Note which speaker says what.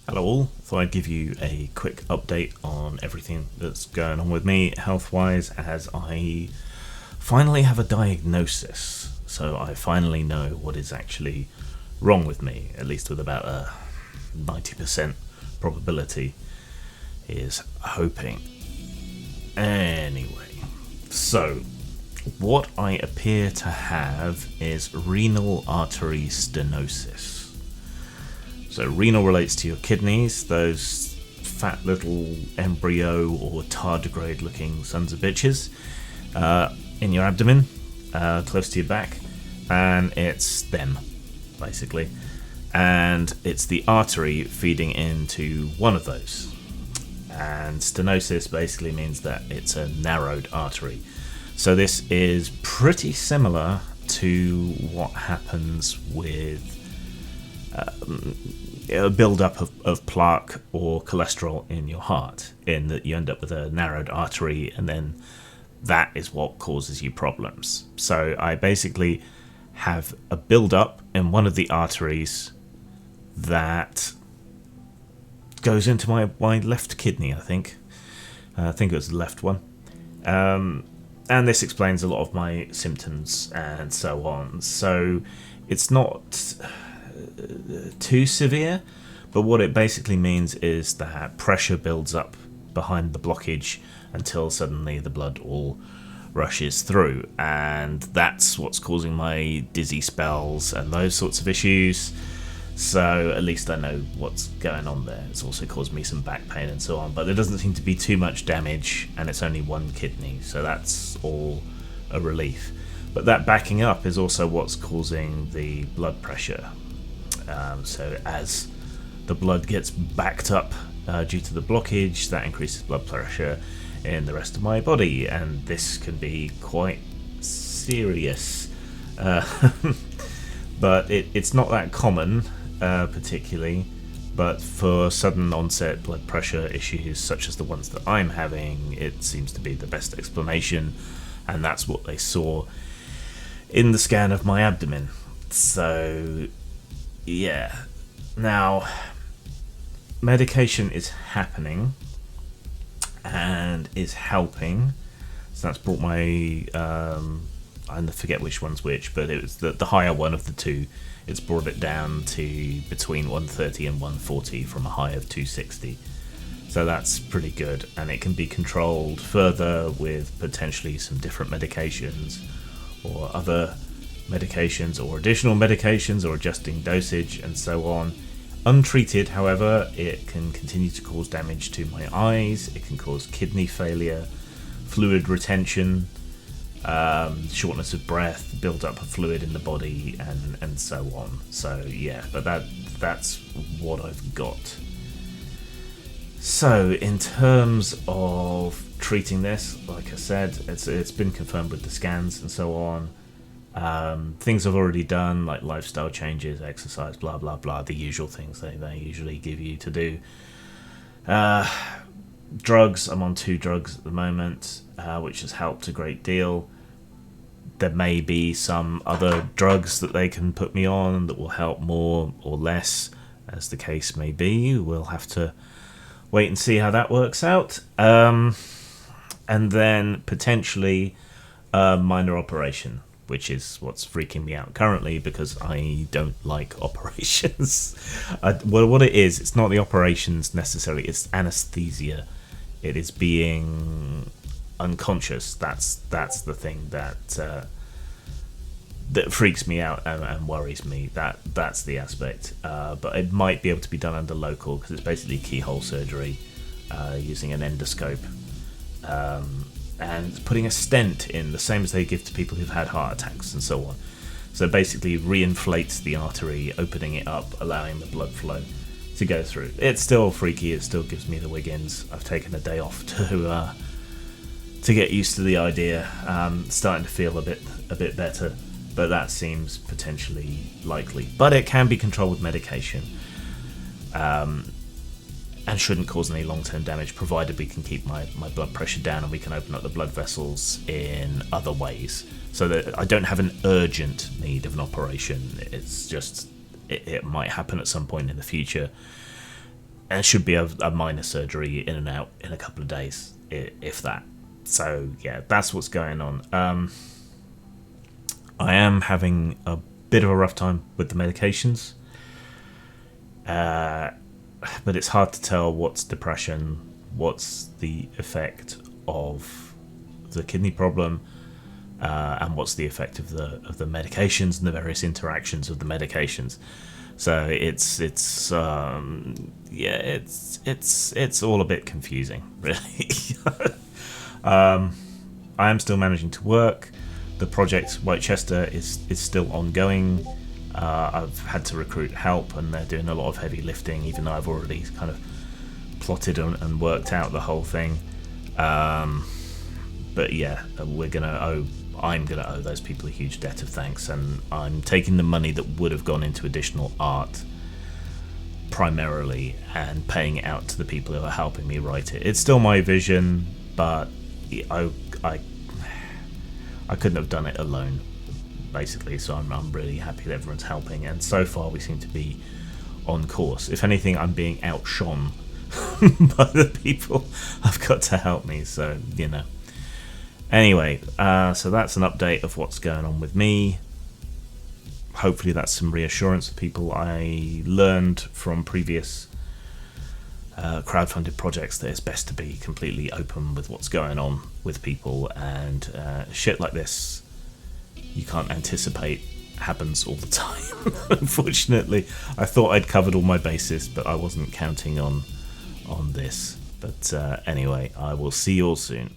Speaker 1: Hello all, thought I'd give you a quick update on everything that's going on with me health-wise, as I finally have a diagnosis. So I finally know what is actually wrong with me, at least with about a 90% probability, is hoping. Anyway, so what I appear to have is renal artery stenosis. So renal relates to your kidneys, those fat little embryo or tardigrade looking sons of bitches in your abdomen, close to your back, and it's them, basically. And it's the artery feeding into one of those. And stenosis basically means that it's a narrowed artery. So this is pretty similar to what happens with a build-up of plaque or cholesterol in your heart, in that you end up with a narrowed artery, and then that is what causes you problems. So I basically have a build-up in one of the arteries that goes into my left kidney, I think it was the left one, and this explains a lot of my symptoms and so on. So it's not too severe, but what it basically means is that pressure builds up behind the blockage until suddenly the blood all rushes through, and that's what's causing my dizzy spells and those sorts of issues. So at least I know what's going on there. It's also caused me some back pain and so on, but there doesn't seem to be too much damage, and it's only one kidney, so that's all a relief. But that backing up is also what's causing the blood pressure. So as the blood gets backed up due to the blockage, that increases blood pressure in the rest of my body, and this can be quite serious. But it's not that common, particularly, but for sudden onset blood pressure issues such as the ones that I'm having, it seems to be the best explanation, and that's what they saw in the scan of my abdomen. So yeah, now medication is happening and is helping. So that's brought my I forget which one's which, but it was the higher one of the two. It's brought it down to between 130 and 140 from a high of 260. So that's pretty good, and it can be controlled further with potentially some different medications or other medications or additional medications or adjusting dosage and so on. Untreated, however, it can continue to cause damage to my eyes, it can cause kidney failure, fluid retention, shortness of breath, build up of fluid in the body, and so on. So yeah, but that's what I've got. So in terms of treating this, like I said, it's been confirmed with the scans and so on. Things I've already done, like lifestyle changes, exercise, blah blah blah, the usual things they usually give you to do. Drugs, I'm on 2 drugs at the moment, which has helped a great deal. There may be some other drugs that they can put me on that will help more or less, as the case may be. We'll have to wait and see how that works out. And then potentially a minor operation, which is what's freaking me out currently, because I don't like operations. Well, what it is, it's not the operations necessarily, it's anesthesia. It is being unconscious. That's the thing that freaks me out and worries me. That's the aspect. But it might be able to be done under local, because it's basically keyhole surgery using an endoscope. And putting a stent in, the same as they give to people who've had heart attacks and so on. So basically reinflates the artery, opening it up, allowing the blood flow to go through. It's still freaky, it still gives me the Wiggins. I've taken a day off to get used to the idea. Starting to feel a bit better, but that seems potentially likely. But it can be controlled with medication. And shouldn't cause any long-term damage, provided we can keep my blood pressure down and we can open up the blood vessels in other ways, so that I don't have an urgent need of an operation. It's just it might happen at some point in the future. and it should be a minor surgery in and out in a couple of days, if that. So yeah, that's what's going on. I am having a bit of a rough time with the medications, but it's hard to tell what's depression, what's the effect of the kidney problem, and what's the effect of the medications and the various interactions of the medications. So it's all a bit confusing, really. I am still managing to work. The project Whitechester is still ongoing. I've had to recruit help, and they're doing a lot of heavy lifting, even though I've already kind of plotted and worked out the whole thing. But yeah, I'm gonna owe those people a huge debt of thanks, and I'm taking the money that would have gone into additional art primarily and paying it out to the people who are helping me write it. It's still my vision, but I couldn't have done it alone, basically. So I'm really happy that everyone's helping, and so far we seem to be on course. If anything, I'm being outshone by the people I've got to help me. So Anyway, so that's an update of what's going on with me. Hopefully that's some reassurance for people. I learned from previous crowdfunded projects that it's best to be completely open with what's going on with people, and shit like this you can't anticipate happens all the time. Unfortunately, I thought I'd covered all my bases, but I wasn't counting on this. But anyway, I will see you all soon.